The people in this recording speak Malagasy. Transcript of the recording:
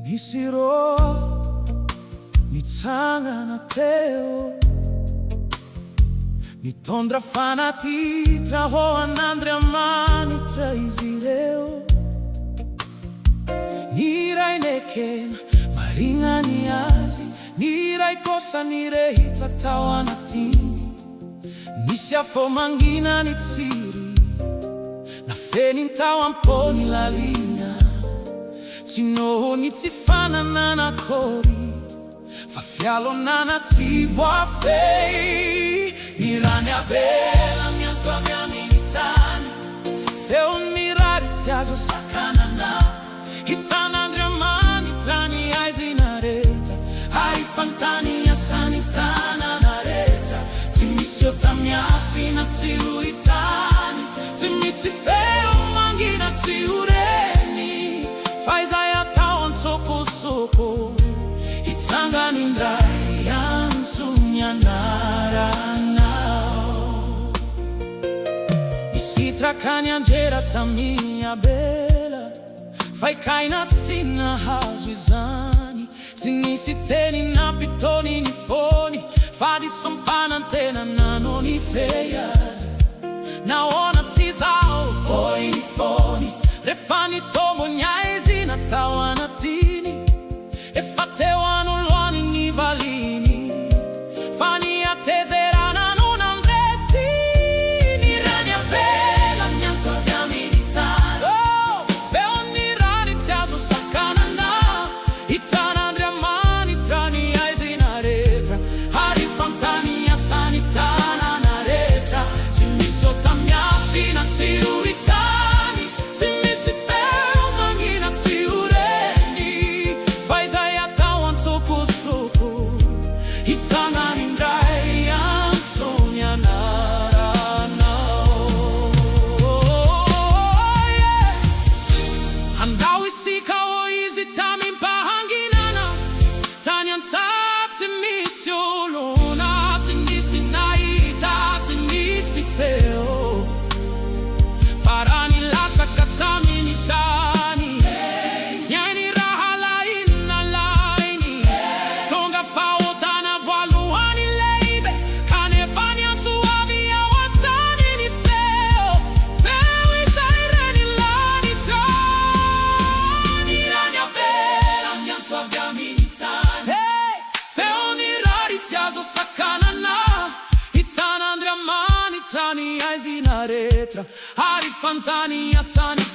Nisy nitsangana teo, Nitondra Fanatitra ho an'Andriamanitra izy ireo. Iray nekena, marina ny azy, iray kosa nirehitra tao anatiny. Nisy mangina nitsiry, Nafeniny tao ampony lalina. Tsy noho tsy fananana akory, fa fialonana tsy voafehy. Nirany Abela amin'ny tany, feon'ny raritsy azo sakanana. Hitan'Andriamanitra ny ain'ny rehetra, ary fantany asany tanana rehetra. Tsy misy taminy nitsiry tany, tsy misy feo mangina tsy renny. Fa izay atao an-tsokosoko, nitsangana iray an-tany. Sitraka nianjera tamin'ny Abela, fa ikaina tsy nahazo izany. Tsy nisy teny nampitony ny fony, Fahadisoam-panantenana noho voafehy azy. Nahoana tsy zaho poi ny fony, rehefa nitombo ny ain'ny natao anatiny. Efa teo anoloany ny valiny, fa niatezerana noho nandresy. Nirany Abela amin'ny tany, feon'ny raritsy azo sakanana. Hitan'Andriamanitra ny ain'ny rehetra, ary fantany asany tanana rehetra. Tsy misy taminy nitsiry tany, tsy misy feo mangina tsy renny. Fa izay atao an-tsokosoko, nitsangana iray an-tany. Andao isika ho izy tamim-pahanginana, tany an-tsaha tsy misy olona. Tsy nisy nahita, tsy nisy feo, fa nilatsaka tamin'ny tany. Nian'ny raha lainy, tonga fahotana voalohany lehibe. Kanefa niantso avy ao an-tany ny feo izay ren'ny lanitra. Nirany Abela niantso avy amin'ny tany, feon'ny raritsy azo sakanana. Hitan'Andriamanitra ny ain'ny rehetra, ary fantany asany